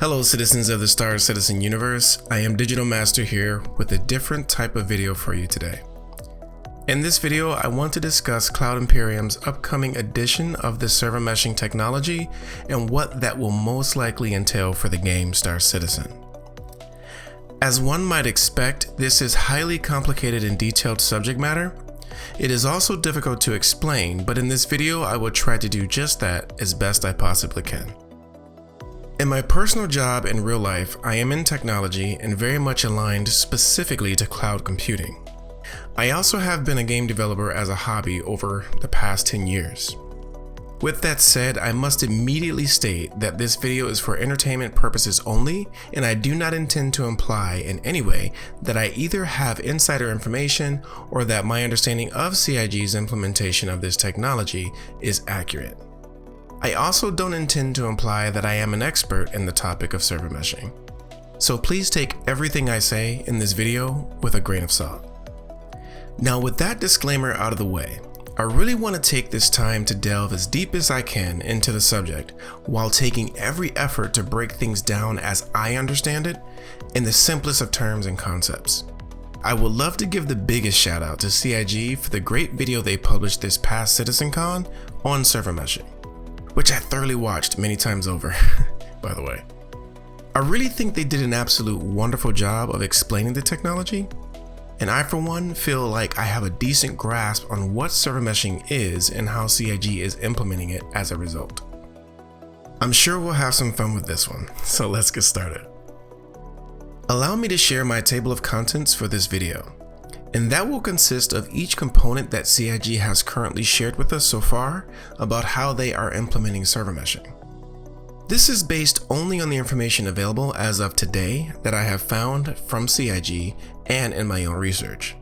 Hello citizens of the Star Citizen universe, I am Digital Master here with a different type of video for you today. In this video, I want to discuss Cloud Imperium's upcoming edition of the server meshing technology and what that will most likely entail for the game Star Citizen. As one might expect, this is highly complicated and detailed subject matter. It is also difficult to explain, but in this video I will try to do just that as best I possibly can. In my personal job and real life, I am in technology and very much aligned specifically to cloud computing. I also have been a game developer as a hobby over the past 10 years. With that said, I must immediately state that this video is for entertainment purposes only, and I do not intend to imply in any way that I either have insider information or that my understanding of CIG's implementation of this technology is accurate. I also don't intend to imply that I am an expert in the topic of server meshing. So please take everything I say in this video with a grain of salt. Now with that disclaimer out of the way, I really want to take this time to delve as deep as I can into the subject while taking every effort to break things down as I understand it in the simplest of terms and concepts. I would love to give the biggest shout out to CIG for the great video they published this past CitizenCon on server meshing, which I thoroughly watched many times over, by the way. I really think they did an absolute wonderful job of explaining the technology, and I for one feel like I have a decent grasp on what server meshing is and how CIG is implementing it as a result. I'm sure we'll have some fun with this one, so let's get started. Allow me to share my table of contents for this video, and that will consist of each component that CIG has currently shared with us so far about how they are implementing server meshing. This is based only on the information available as of today that I have found from CIG and in my own research.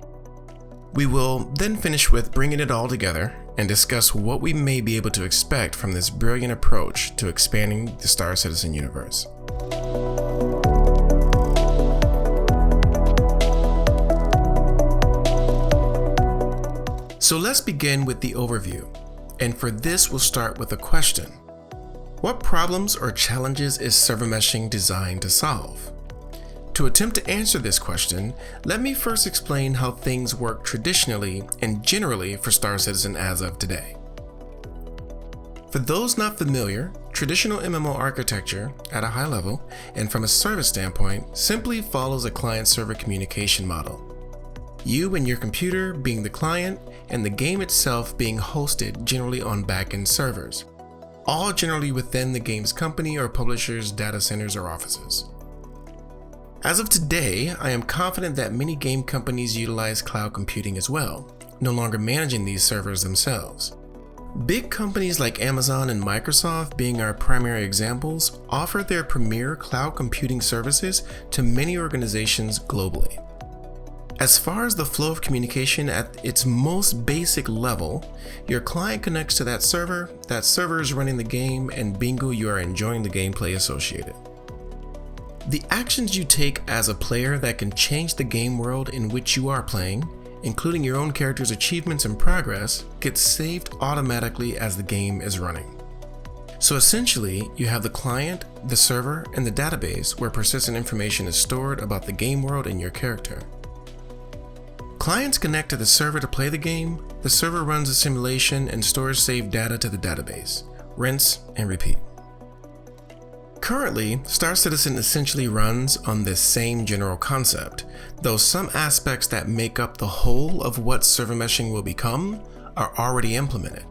We will then finish with bringing it all together and discuss what we may be able to expect from this brilliant approach to expanding the Star Citizen universe. So let's begin with the overview, and for this we'll start with a question. What problems or challenges is server meshing designed to solve? To attempt to answer this question, let me first explain how things work traditionally and generally for Star Citizen as of today. For those not familiar, traditional MMO architecture at a high level and from a service standpoint simply follows a client-server communication model. You and your computer being the client, and the game itself being hosted generally on back-end servers, all generally within the game's company or publisher's data centers or offices. As of today, I am confident that many game companies utilize cloud computing as well, no longer managing these servers themselves. Big companies like Amazon and Microsoft, being our primary examples, offer their premier cloud computing services to many organizations globally. As far as the flow of communication at its most basic level, your client connects to that server is running the game, and bingo, you are enjoying the gameplay associated. The actions you take as a player that can change the game world in which you are playing, including your own character's achievements and progress, get saved automatically as the game is running. So essentially, you have the client, the server, and the database where persistent information is stored about the game world and your character. Clients connect to the server to play the game, the server runs a simulation and stores saved data to the database. Rinse and repeat. Currently, Star Citizen essentially runs on this same general concept, though some aspects that make up the whole of what server meshing will become are already implemented.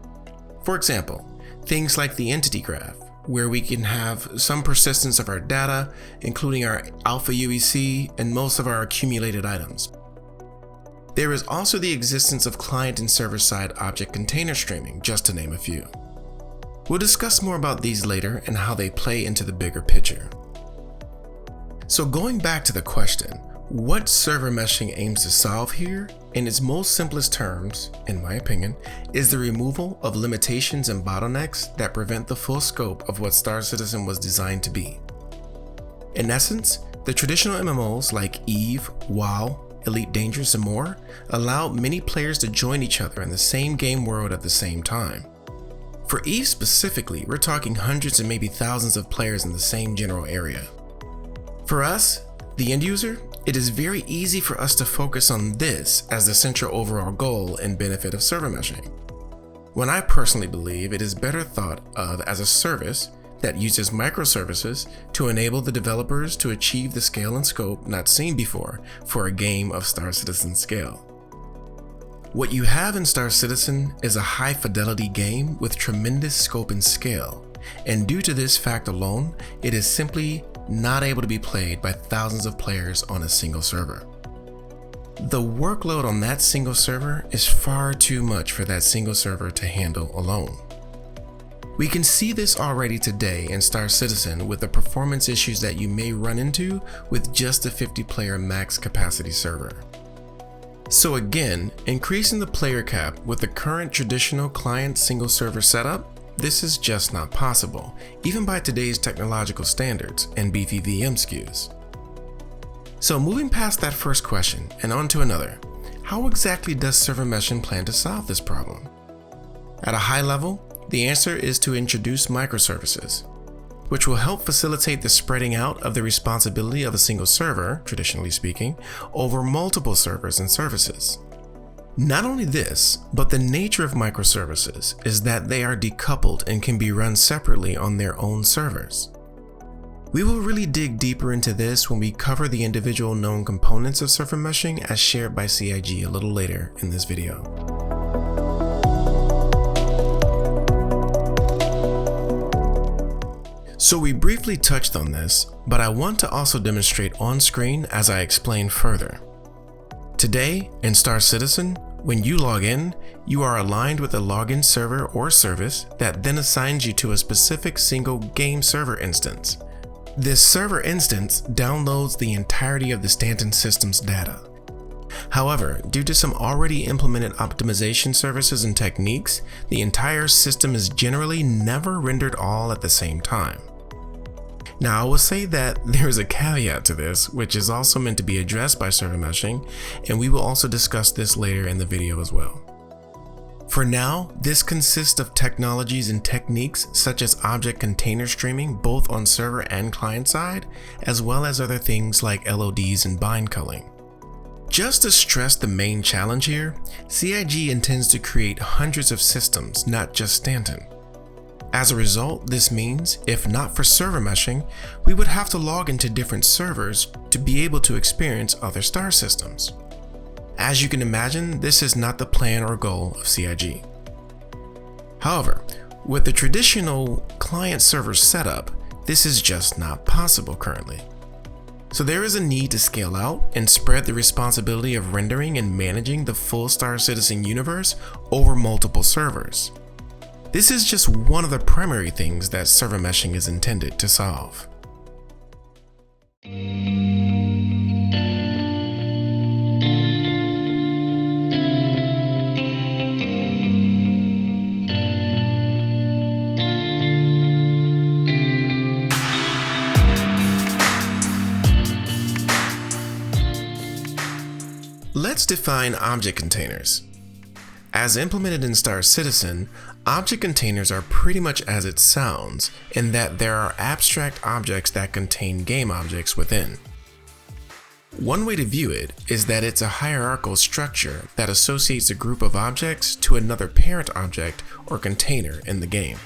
For example, things like the entity graph, where we can have some persistence of our data, including our alpha UEC and most of our accumulated items. There is also the existence of client and server-side object container streaming, just to name a few. We'll discuss more about these later and how they play into the bigger picture. So going back to the question, what server meshing aims to solve here, in its most simplest terms, in my opinion, is the removal of limitations and bottlenecks that prevent the full scope of what Star Citizen was designed to be. In essence, the traditional MMOs like EVE, WoW, Elite Dangerous, and more allow many players to join each other in the same game world at the same time. For EVE specifically, we're talking hundreds and maybe thousands of players in the same general area. For us, the end user, it is very easy for us to focus on this as the central overall goal and benefit of server meshing, when I personally believe it is better thought of as a service that uses microservices to enable the developers to achieve the scale and scope not seen before for a game of Star Citizen scale. What you have in Star Citizen is a high fidelity game with tremendous scope and scale, and due to this fact alone, it is simply not able to be played by thousands of players on a single server. The workload on that single server is far too much for that single server to handle alone. We can see this already today in Star Citizen with the performance issues that you may run into with just a 50-player max capacity server. So again, increasing the player cap with the current traditional client single server setup, this is just not possible, even by today's technological standards and beefy VM SKUs. So moving past that first question and on to another, how exactly does server meshing plan to solve this problem? At a high level, the answer is to introduce microservices, which will help facilitate the spreading out of the responsibility of a single server, traditionally speaking, over multiple servers and services. Not only this, but the nature of microservices is that they are decoupled and can be run separately on their own servers. We will really dig deeper into this when we cover the individual known components of server meshing as shared by CIG a little later in this video. So we briefly touched on this, but I want to also demonstrate on screen as I explain further. Today, in Star Citizen, when you log in, you are aligned with a login server or service that then assigns you to a specific single game server instance. This server instance downloads the entirety of the Stanton system's data. However, due to some already implemented optimization services and techniques, the entire system is generally never rendered all at the same time. Now, I will say that there is a caveat to this, which is also meant to be addressed by server meshing, and we will also discuss this later in the video as well. For now, this consists of technologies and techniques such as object container streaming both on server and client side, as well as other things like LODs and bind culling. Just to stress the main challenge here, CIG intends to create hundreds of systems, not just Stanton. As a result, this means, if not for server meshing, we would have to log into different servers to be able to experience other star systems. As you can imagine, this is not the plan or goal of CIG. However, with the traditional client-server setup, this is just not possible currently. So there is a need to scale out and spread the responsibility of rendering and managing the full Star Citizen universe over multiple servers. This is just one of the primary things that server meshing is intended to solve. Let's define object containers. As implemented in Star Citizen, object containers are pretty much as it sounds, in that there are abstract objects that contain game objects within. One way to view it is that it's a hierarchical structure that associates a group of objects to another parent object or container in the game.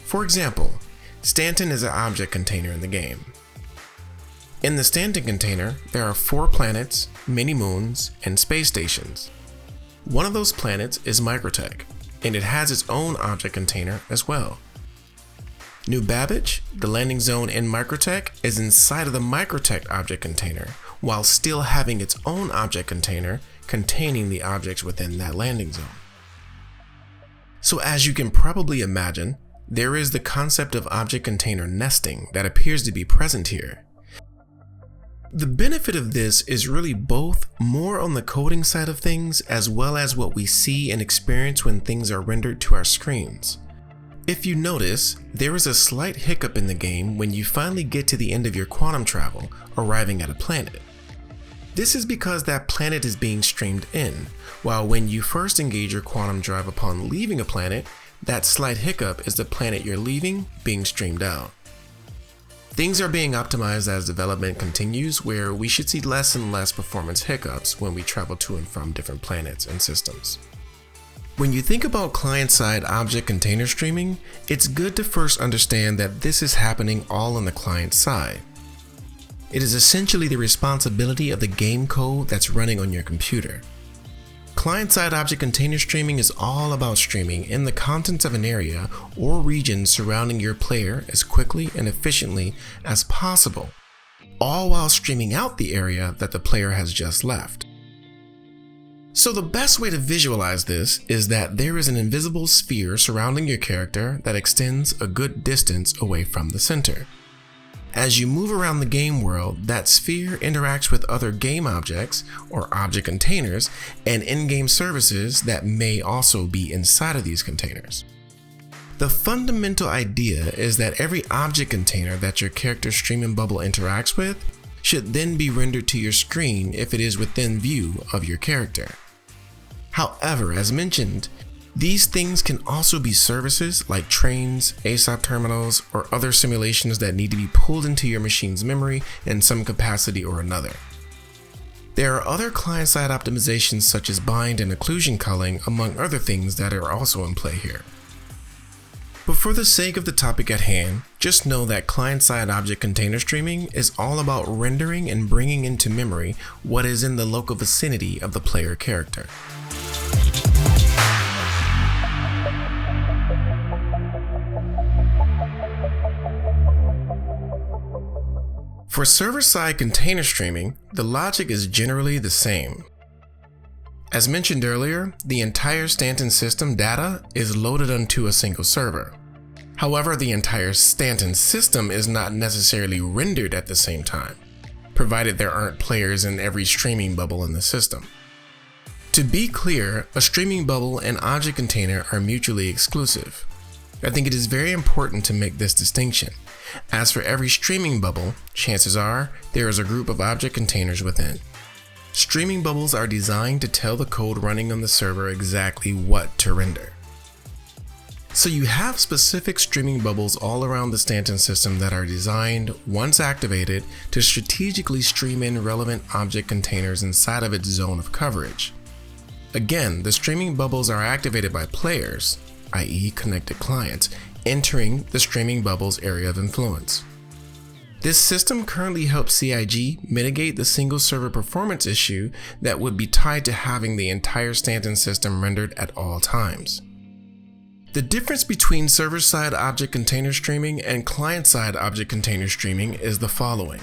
For example, Stanton is an object container in the game. In the Stanton container, there are 4 planets, many moons, and space stations. One of those planets is Microtech, and it has its own object container as well. New Babbage, the landing zone in Microtech, is inside of the Microtech object container, while still having its own object container containing the objects within that landing zone. So as you can probably imagine, there is the concept of object container nesting that appears to be present here. The benefit of this is really both more on the coding side of things as well as what we see and experience when things are rendered to our screens. If you notice, there is a slight hiccup in the game when you finally get to the end of your quantum travel, arriving at a planet. This is because that planet is being streamed in, while when you first engage your quantum drive upon leaving a planet, that slight hiccup is the planet you're leaving being streamed out. Things are being optimized as development continues, where we should see less and less performance hiccups when we travel to and from different planets and systems. When you think about client-side object container streaming, it's good to first understand that this is happening all on the client side. It is essentially the responsibility of the game code that's running on your computer. Client-side object container streaming is all about streaming in the contents of an area or region surrounding your player as quickly and efficiently as possible, all while streaming out the area that the player has just left. So the best way to visualize this is that there is an invisible sphere surrounding your character that extends a good distance away from the center. As you move around the game world, that sphere interacts with other game objects or object containers and in-game services that may also be inside of these containers. The fundamental idea is that every object container that your character's streaming bubble interacts with should then be rendered to your screen if it is within view of your character. However, as mentioned, these things can also be services like trains, ASOP terminals, or other simulations that need to be pulled into your machine's memory in some capacity or another. There are other client-side optimizations such as bind and occlusion culling, among other things that are also in play here. But for the sake of the topic at hand, just know that client-side object container streaming is all about rendering and bringing into memory what is in the local vicinity of the player character. For server-side container streaming, the logic is generally the same. As mentioned earlier, the entire Stanton system data is loaded onto a single server. However, the entire Stanton system is not necessarily rendered at the same time, provided there aren't players in every streaming bubble in the system. To be clear, a streaming bubble and object container are mutually exclusive. I think it is very important to make this distinction. As for every streaming bubble, chances are there is a group of object containers within. Streaming bubbles are designed to tell the code running on the server exactly what to render. So you have specific streaming bubbles all around the Stanton system that are designed, once activated, to strategically stream in relevant object containers inside of its zone of coverage. Again, the streaming bubbles are activated by players, i.e. connected clients, entering the streaming bubble's area of influence. This system currently helps CIG mitigate the single server performance issue that would be tied to having the entire Stanton system rendered at all times. The difference between server-side object container streaming and client-side object container streaming is the following.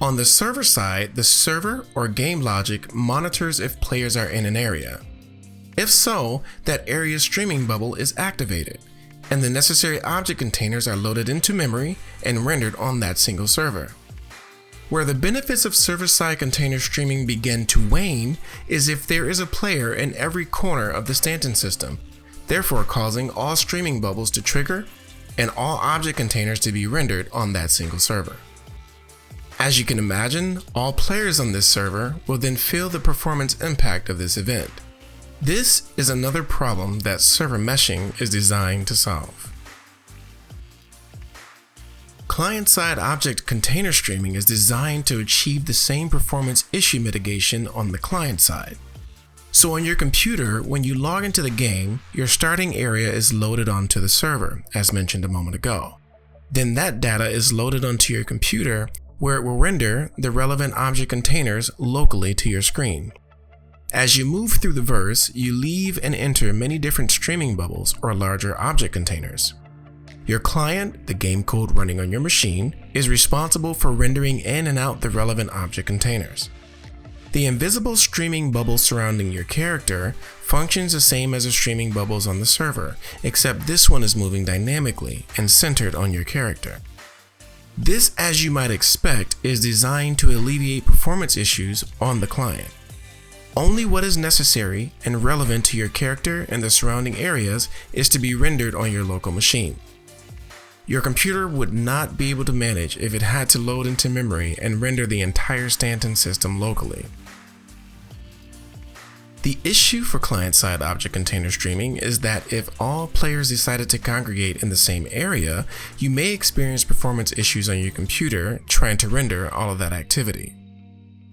On the server side, the server or game logic monitors if players are in an area. If so, that area's streaming bubble is activated, and the necessary object containers are loaded into memory and rendered on that single server. Where the benefits of server-side container streaming begin to wane is if there is a player in every corner of the Stanton system, therefore causing all streaming bubbles to trigger and all object containers to be rendered on that single server. As you can imagine, all players on this server will then feel the performance impact of this event. This is another problem that server meshing is designed to solve. Client-side object container streaming is designed to achieve the same performance issue mitigation on the client side. So on your computer, when you log into the game, your starting area is loaded onto the server, as mentioned a moment ago. Then that data is loaded onto your computer, where it will render the relevant object containers locally to your screen. As you move through the verse, you leave and enter many different streaming bubbles or larger object containers. Your client, the game code running on your machine, is responsible for rendering in and out the relevant object containers. The invisible streaming bubble surrounding your character functions the same as the streaming bubbles on the server, except this one is moving dynamically and centered on your character. This, as you might expect, is designed to alleviate performance issues on the client. Only what is necessary and relevant to your character and the surrounding areas is to be rendered on your local machine. Your computer would not be able to manage if it had to load into memory and render the entire Stanton system locally. The issue for client-side object container streaming is that if all players decided to congregate in the same area, you may experience performance issues on your computer trying to render all of that activity.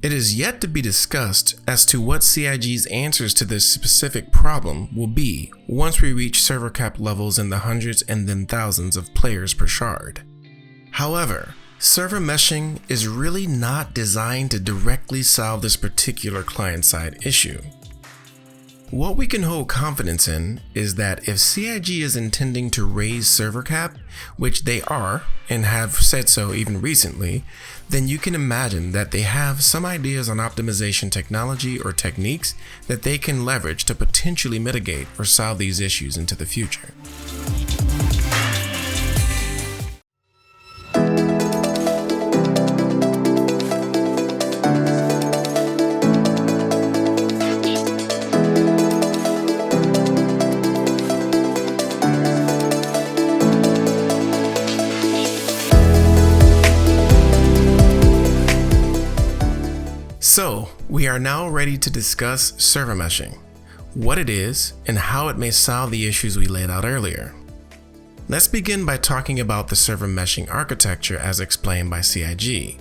It is yet to be discussed as to what CIG's answers to this specific problem will be once we reach server cap levels in the hundreds and then thousands of players per shard. However, server meshing is really not designed to directly solve this particular client-side issue. What we can hold confidence in is that if CIG is intending to raise server cap, which they are and have said so even recently, then you can imagine that they have some ideas on optimization technology or techniques that they can leverage to potentially mitigate or solve these issues into the future. So, we are now ready to discuss server meshing, what it is, and how it may solve the issues we laid out earlier. Let's begin by talking about the server meshing architecture as explained by CIG.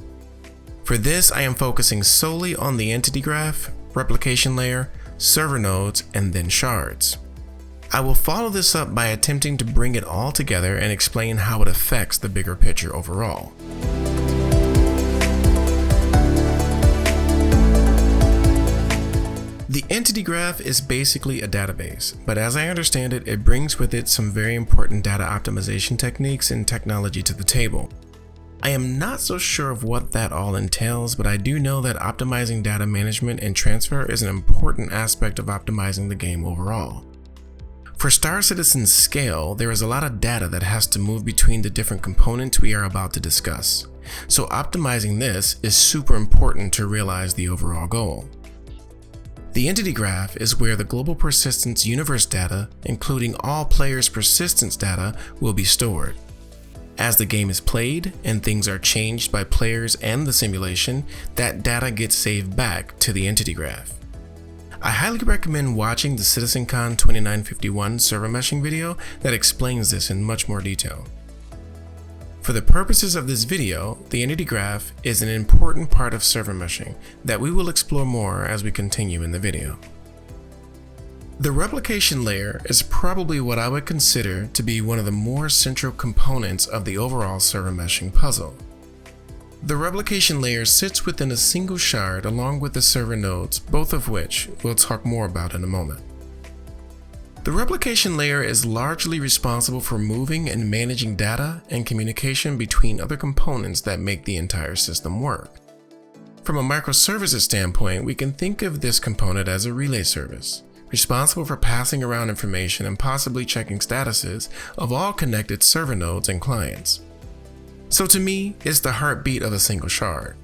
For this, I am focusing solely on the entity graph, replication layer, server nodes, and then shards. I will follow this up by attempting to bring it all together and explain how it affects the bigger picture overall. The entity graph is basically a database, but as I understand it, it brings with it some very important data optimization techniques and technology to the table. I am not so sure of what that all entails, but I do know that optimizing data management and transfer is an important aspect of optimizing the game overall. For Star Citizen's scale, there is a lot of data that has to move between the different components we are about to discuss, so optimizing this is super important to realize the overall goal. The entity graph is where the global persistence universe data, including all players' persistence data, will be stored. As the game is played and things are changed by players and the simulation, that data gets saved back to the entity graph. I highly recommend watching the CitizenCon 2951 server meshing video that explains this in much more detail. For the purposes of this video, the entity graph is an important part of server meshing that we will explore more as we continue in the video. The replication layer is probably what I would consider to be one of the more central components of the overall server meshing puzzle. The replication layer sits within a single shard along with the server nodes, both of which we'll talk more about in a moment. The replication layer is largely responsible for moving and managing data and communication between other components that make the entire system work. From a microservices standpoint, we can think of this component as a relay service, responsible for passing around information and possibly checking statuses of all connected server nodes and clients. So to me, it's the heartbeat of a single shard.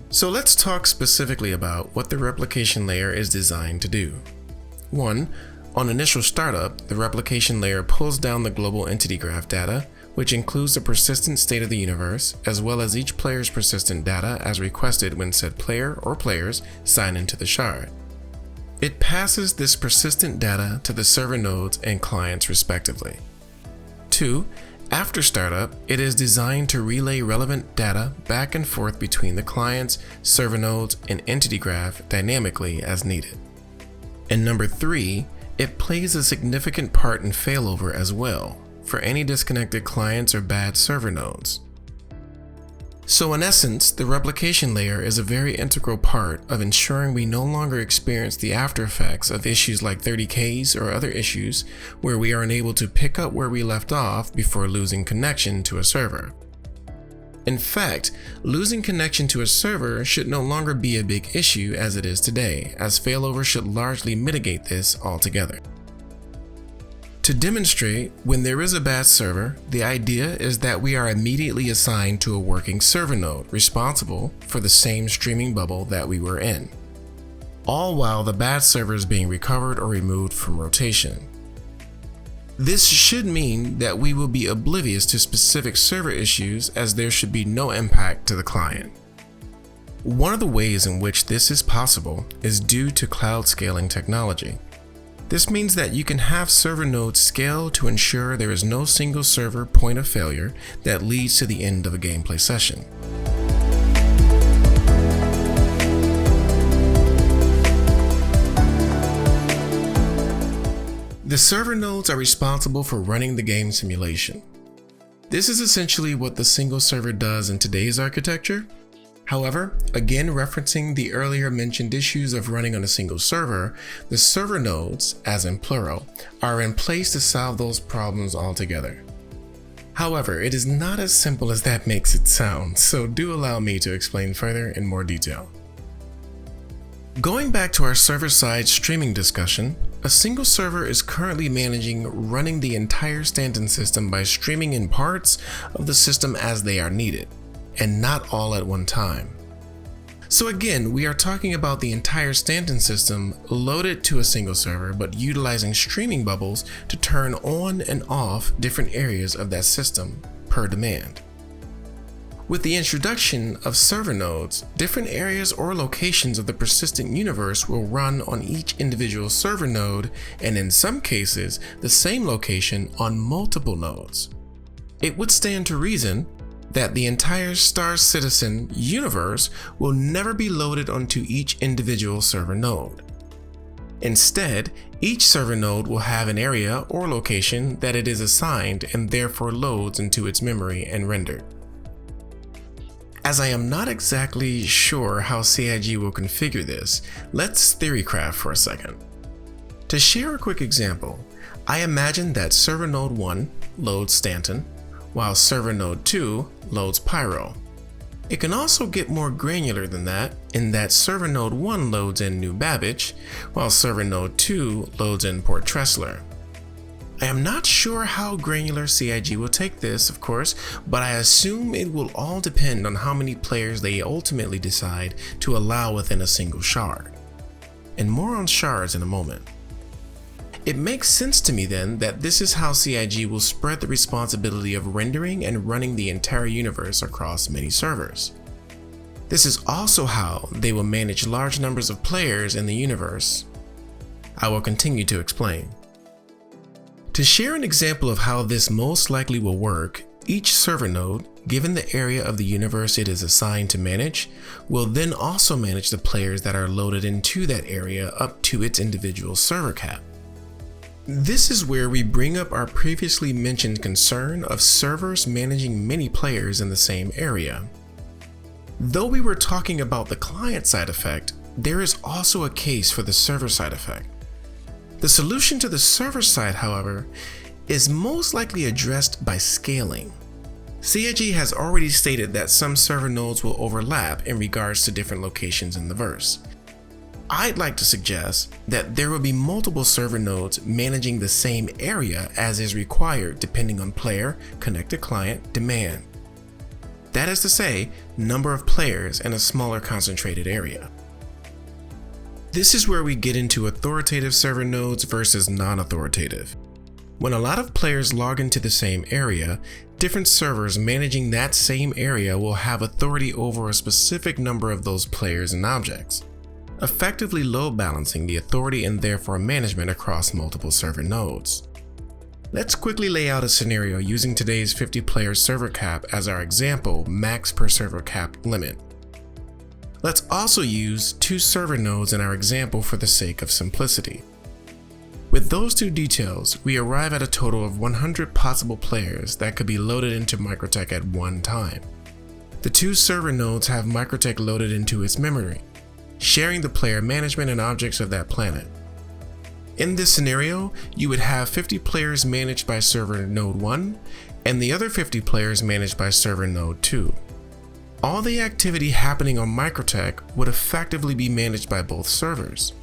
So let's talk specifically about what the replication layer is designed to do. 1. On initial startup, the replication layer pulls down the global entity graph data, which includes the persistent state of the universe, as well as each player's persistent data as requested when said player or players sign into the shard. It passes this persistent data to the server nodes and clients respectively. 2. After startup, it is designed to relay relevant data back and forth between the clients, server nodes, and entity graph dynamically as needed. And number 3, it plays a significant part in failover as well, for any disconnected clients or bad server nodes. So in essence, the replication layer is a very integral part of ensuring we no longer experience the after effects of issues like 30Ks or other issues where we are unable to pick up where we left off before losing connection to a server. In fact, losing connection to a server should no longer be a big issue as it is today, as failover should largely mitigate this altogether. To demonstrate, when there is a bad server, the idea is that we are immediately assigned to a working server node responsible for the same streaming bubble that we were in, all while the bad server is being recovered or removed from rotation. This should mean that we will be oblivious to specific server issues as there should be no impact to the client. One of the ways in which this is possible is due to cloud scaling technology. This means that you can have server nodes scale to ensure there is no single server point of failure that leads to the end of a gameplay session. The server nodes are responsible for running the game simulation. This is essentially what the single server does in today's architecture. However, again referencing the earlier mentioned issues of running on a single server, the server nodes, as in plural, are in place to solve those problems altogether. However, it is not as simple as that makes it sound, so do allow me to explain further in more detail. Going back to our server-side streaming discussion, a single server is currently managing running the entire stand-in system by streaming in parts of the system as they are needed, and not all at one time. So again, we are talking about the entire stand-in system loaded to a single server, but utilizing streaming bubbles to turn on and off different areas of that system per demand. With the introduction of server nodes, different areas or locations of the persistent universe will run on each individual server node, and in some cases, the same location on multiple nodes. It would stand to reason that the entire Star Citizen universe will never be loaded onto each individual server node. Instead, each server node will have an area or location that it is assigned and therefore loads into its memory and rendered. As I am not exactly sure how CIG will configure this, let's theorycraft for a second. To share a quick example, I imagine that server node 1 loads Stanton, while server node 2 loads Pyro. It can also get more granular than that, in that server node 1 loads in New Babbage, while server node 2 loads in Port Tressler. I am not sure how granular CIG will take this, of course, but I assume it will all depend on how many players they ultimately decide to allow within a single shard. And more on shards in a moment. It makes sense to me then that this is how CIG will spread the responsibility of rendering and running the entire universe across many servers. This is also how they will manage large numbers of players in the universe. I will continue to explain. To share an example of how this most likely will work, each server node, given the area of the universe it is assigned to manage, will then also manage the players that are loaded into that area up to its individual server cap. This is where we bring up our previously mentioned concern of servers managing many players in the same area. Though we were talking about the client side effect, there is also a case for the server side effect. The solution to the server side, however, is most likely addressed by scaling. CIG has already stated that some server nodes will overlap in regards to different locations in the verse. I'd like to suggest that there will be multiple server nodes managing the same area as is required depending on player, connected client, demand. That is to say, number of players in a smaller concentrated area. This is where we get into authoritative server nodes versus non-authoritative. When a lot of players log into the same area, different servers managing that same area will have authority over a specific number of those players and objects, effectively load balancing the authority and therefore management across multiple server nodes. Let's quickly lay out a scenario using today's 50-player server cap as our example max per server cap limit. Let's also use 2 server nodes in our example for the sake of simplicity. With those 2 details, we arrive at a total of 100 possible players that could be loaded into Microtech at one time. The 2 server nodes have Microtech loaded into its memory, sharing the player management and objects of that planet. In this scenario, you would have 50 players managed by server node 1 and the other 50 players managed by server node 2. All the activity happening on Microtech would effectively be managed by both servers,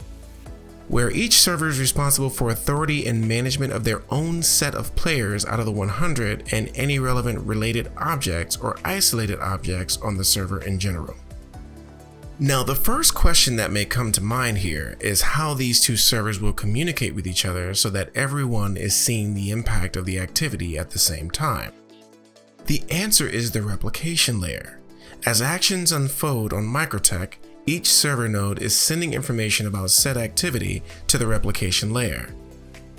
where each server is responsible for authority and management of their own set of players out of the 100 and any relevant related objects or isolated objects on the server in general. Now, the first question that may come to mind here is how these 2 servers will communicate with each other so that everyone is seeing the impact of the activity at the same time. The answer is the replication layer. As actions unfold on Microtech, each server node is sending information about said activity to the replication layer,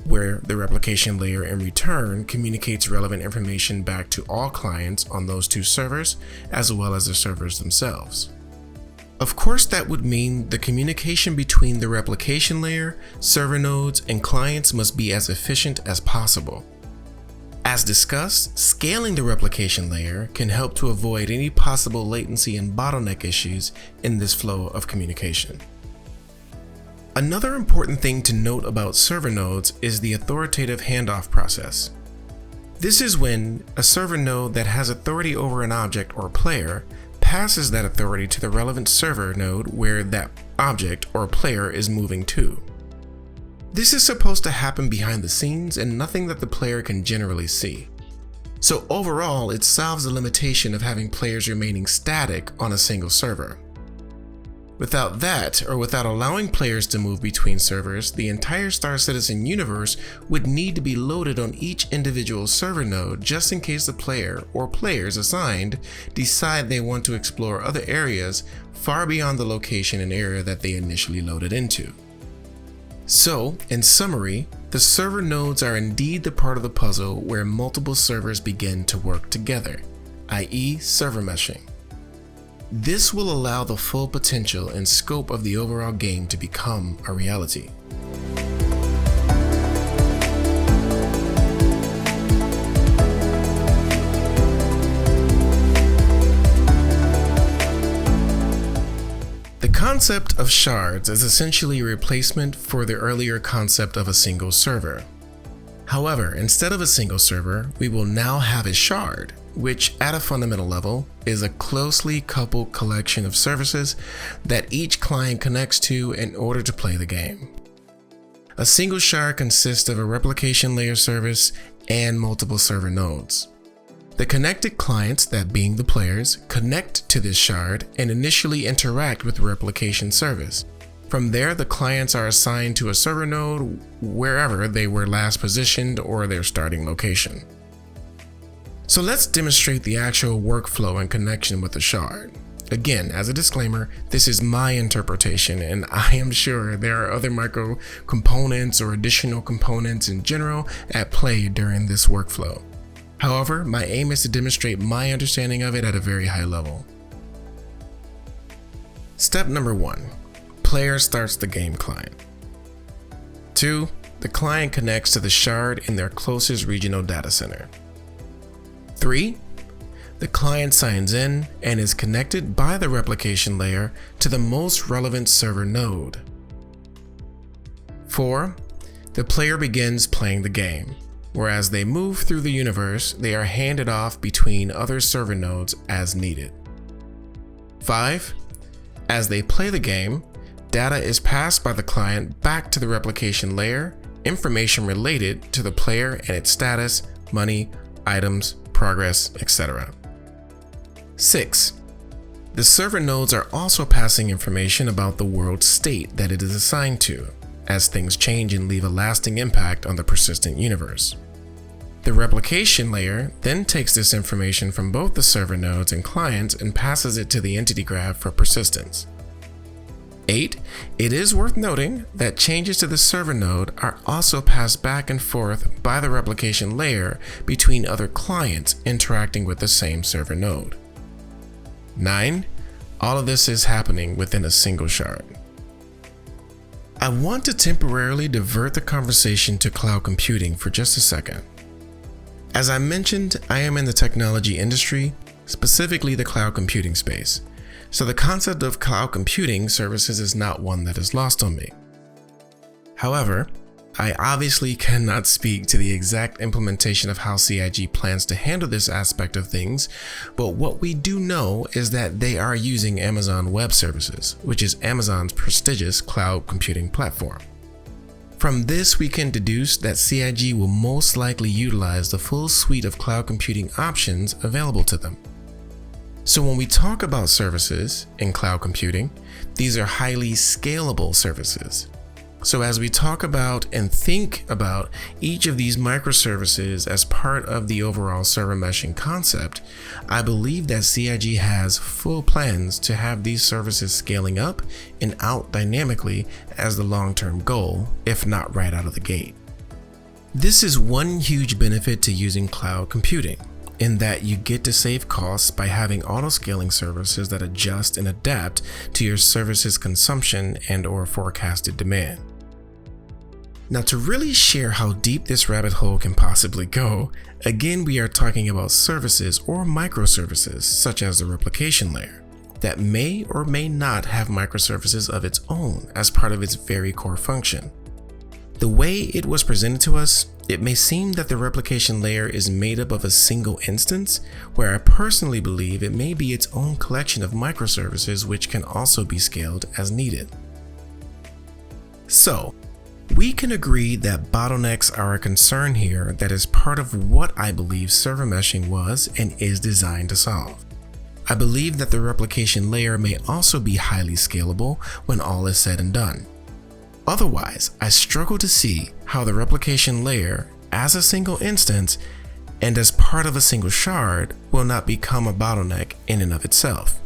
where the replication layer in return communicates relevant information back to all clients on those two servers, as well as the servers themselves. Of course, that would mean the communication between the replication layer, server nodes, and clients must be as efficient as possible. As discussed, scaling the replication layer can help to avoid any possible latency and bottleneck issues in this flow of communication. Another important thing to note about server nodes is the authoritative handoff process. This is when a server node that has authority over an object or player passes that authority to the relevant server node where that object or player is moving to. This is supposed to happen behind the scenes and nothing that the player can generally see. So overall, it solves the limitation of having players remaining static on a single server. Without that, or without allowing players to move between servers, the entire Star Citizen universe would need to be loaded on each individual server node just in case the player or players assigned decide they want to explore other areas far beyond the location and area that they initially loaded into. So, in summary, the server nodes are indeed the part of the puzzle where multiple servers begin to work together, i.e. server meshing. This will allow the full potential and scope of the overall game to become a reality. The concept of shards is essentially a replacement for the earlier concept of a single server. However, instead of a single server, we will now have a shard, which at a fundamental level is a closely coupled collection of services that each client connects to in order to play the game. A single shard consists of a replication layer service and multiple server nodes. The connected clients, that being the players, connect to this shard and initially interact with the replication service. From there, the clients are assigned to a server node wherever they were last positioned or their starting location. So let's demonstrate the actual workflow and connection with the shard. Again, as a disclaimer, this is my interpretation, and I am sure there are other micro components or additional components in general at play during this workflow. However, my aim is to demonstrate my understanding of it at a very high level. Step number 1. Player starts the game client. 2. The client connects to the shard in their closest regional data center. 3. The client signs in and is connected by the replication layer to the most relevant server node. 4. The player begins playing the game, where as they move through the universe, they are handed off between other server nodes as needed. 5. As they play the game, data is passed by the client back to the replication layer, information related to the player and its status, money, items, progress, etc. 6. The server nodes are also passing information about the world state that it is assigned to, as things change and leave a lasting impact on the persistent universe. The replication layer then takes this information from both the server nodes and clients and passes it to the entity graph for persistence. 8. It is worth noting that changes to the server node are also passed back and forth by the replication layer between other clients interacting with the same server node. 9. All of this is happening within a single shard. I want to temporarily divert the conversation to cloud computing for just a second. As I mentioned, I am in the technology industry, specifically the cloud computing space. So the concept of cloud computing services is not one that is lost on me. However, I obviously cannot speak to the exact implementation of how CIG plans to handle this aspect of things, but what we do know is that they are using Amazon Web Services, which is Amazon's prestigious cloud computing platform. From this, we can deduce that CIG will most likely utilize the full suite of cloud computing options available to them. So when we talk about services in cloud computing, these are highly scalable services. So as we talk about and think about each of these microservices as part of the overall server meshing concept, I believe that CIG has full plans to have these services scaling up and out dynamically as the long-term goal, if not right out of the gate. This is one huge benefit to using cloud computing, in that you get to save costs by having auto-scaling services that adjust and adapt to your service's consumption and/or forecasted demand. Now, to really share how deep this rabbit hole can possibly go, again we are talking about services or microservices such as the replication layer that may or may not have microservices of its own as part of its very core function. The way it was presented to us, it may seem that the replication layer is made up of a single instance, where I personally believe it may be its own collection of microservices which can also be scaled as needed. So, we can agree that bottlenecks are a concern here that is part of what I believe server meshing was and is designed to solve. I believe that the replication layer may also be highly scalable when all is said and done. Otherwise, I struggle to see how the replication layer, as a single instance and as part of a single shard, will not become a bottleneck in and of itself.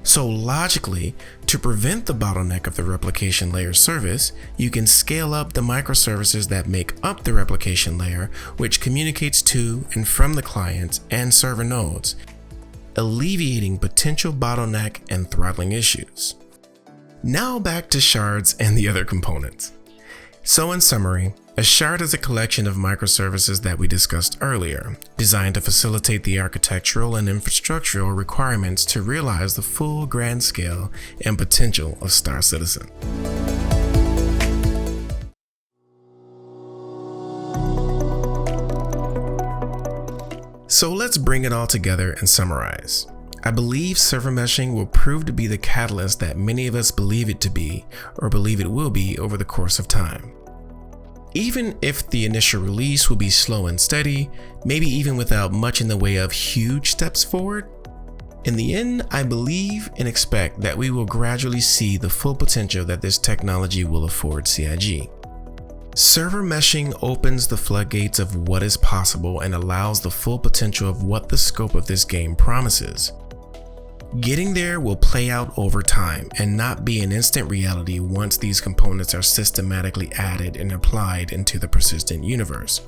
So logically, to prevent the bottleneck of the replication layer service, you can scale up the microservices that make up the replication layer, which communicates to and from the clients and server nodes, alleviating potential bottleneck and throttling issues. Now back to shards and the other components. So in summary, a shard is a collection of microservices that we discussed earlier, designed to facilitate the architectural and infrastructural requirements to realize the full grand scale and potential of Star Citizen. So let's bring it all together and summarize. I believe server meshing will prove to be the catalyst that many of us believe it to be, or believe it will be over the course of time. Even if the initial release will be slow and steady, maybe even without much in the way of huge steps forward, in the end, I believe and expect that we will gradually see the full potential that this technology will afford CIG. Server meshing opens the floodgates of what is possible and allows the full potential of what the scope of this game promises. Getting there will play out over time and not be an instant reality once these components are systematically added and applied into the persistent universe.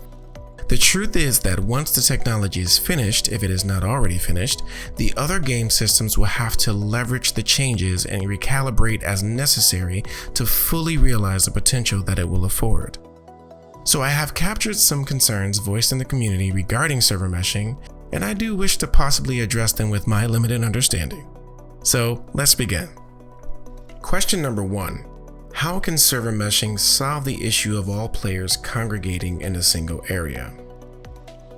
The truth is that once the technology is finished, if it is not already finished, the other game systems will have to leverage the changes and recalibrate as necessary to fully realize the potential that it will afford. So I have captured some concerns voiced in the community regarding server meshing, and I do wish to possibly address them with my limited understanding. So let's begin. Question number 1. How can server meshing solve the issue of all players congregating in a single area?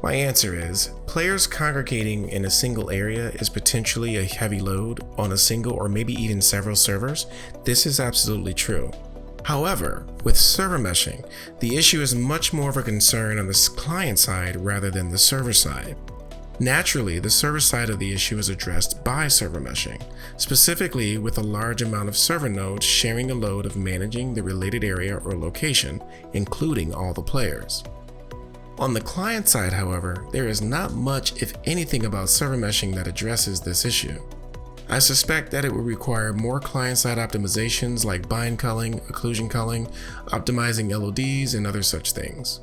My answer is, players congregating in a single area is potentially a heavy load on a single or maybe even several servers. This is absolutely true. However, with server meshing, the issue is much more of a concern on the client side rather than the server side. Naturally, the server side of the issue is addressed by server meshing, specifically with a large amount of server nodes sharing the load of managing the related area or location, including all the players. On the client side, however, there is not much, if anything, about server meshing that addresses this issue. I suspect that it will require more client-side optimizations like bind culling, occlusion culling, optimizing LODs, and other such things.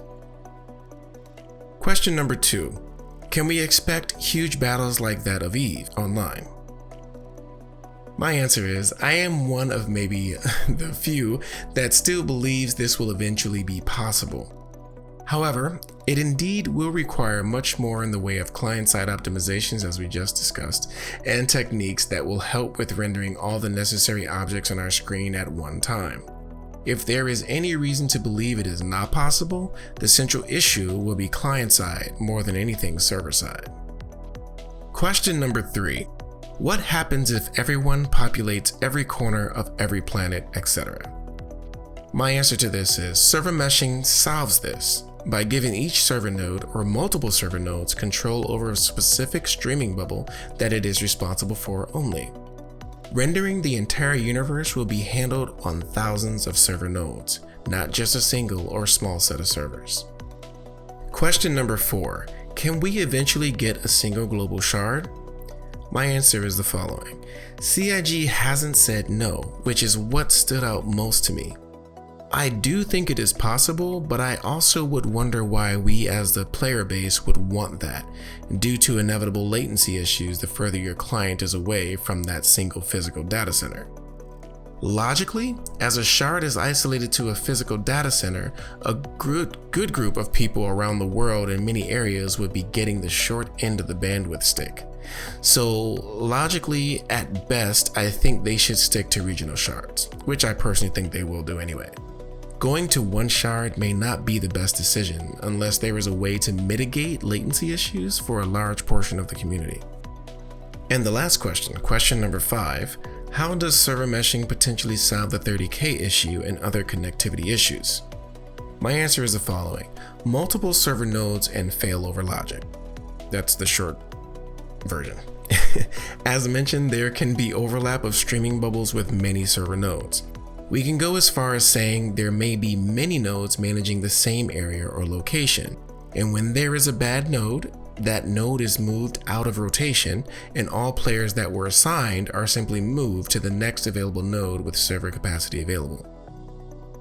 Question number 2. Can we expect huge battles like that of EVE online? My answer is, I am one of maybe the few that still believes this will eventually be possible. However, it indeed will require much more in the way of client-side optimizations, as we just discussed, and techniques that will help with rendering all the necessary objects on our screen at one time. If there is any reason to believe it is not possible, the central issue will be client-side more than anything server-side. Question number 3. What happens if everyone populates every corner of every planet, etc.? My answer to this is, server meshing solves this by giving each server node or multiple server nodes control over a specific streaming bubble that it is responsible for only. Rendering the entire universe will be handled on thousands of server nodes, not just a single or small set of servers. Question number 4. Can we eventually get a single global shard? My answer is the following. CIG hasn't said no, which is what stood out most to me. I do think it is possible, but I also would wonder why we as the player base would want that, due to inevitable latency issues the further your client is away from that single physical data center. Logically, as a shard is isolated to a physical data center, a good group of people around the world in many areas would be getting the short end of the bandwidth stick. So logically, at best, I think they should stick to regional shards, which I personally think they will do anyway. Going to one shard may not be the best decision unless there is a way to mitigate latency issues for a large portion of the community. And the last question, question number 5, how does server meshing potentially solve the 30K issue and other connectivity issues? My answer is the following, multiple server nodes and failover logic. That's the short version. As mentioned, there can be overlap of streaming bubbles with many server nodes. We can go as far as saying there may be many nodes managing the same area or location, and when there is a bad node, that node is moved out of rotation and all players that were assigned are simply moved to the next available node with server capacity available.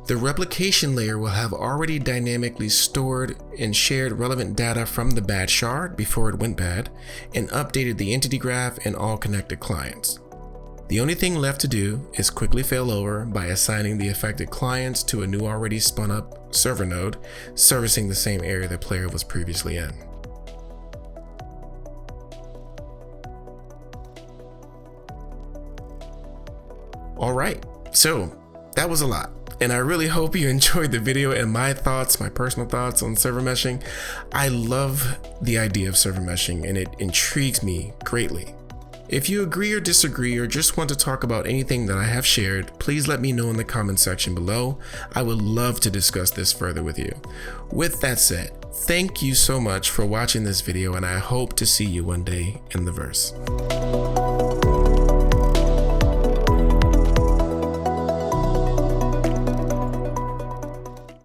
The replication layer will have already dynamically stored and shared relevant data from the bad shard before it went bad and updated the entity graph and all connected clients. The only thing left to do is quickly fail over by assigning the affected clients to a new already spun up server node servicing the same area the player was previously in. Alright, so that was a lot. And I really hope you enjoyed the video and my thoughts, my personal thoughts on server meshing. I love the idea of server meshing and it intrigues me greatly. If you agree or disagree or just want to talk about anything that I have shared, please let me know in the comment section below. I would love to discuss this further with you. With that said, thank you so much for watching this video and I hope to see you one day in the verse.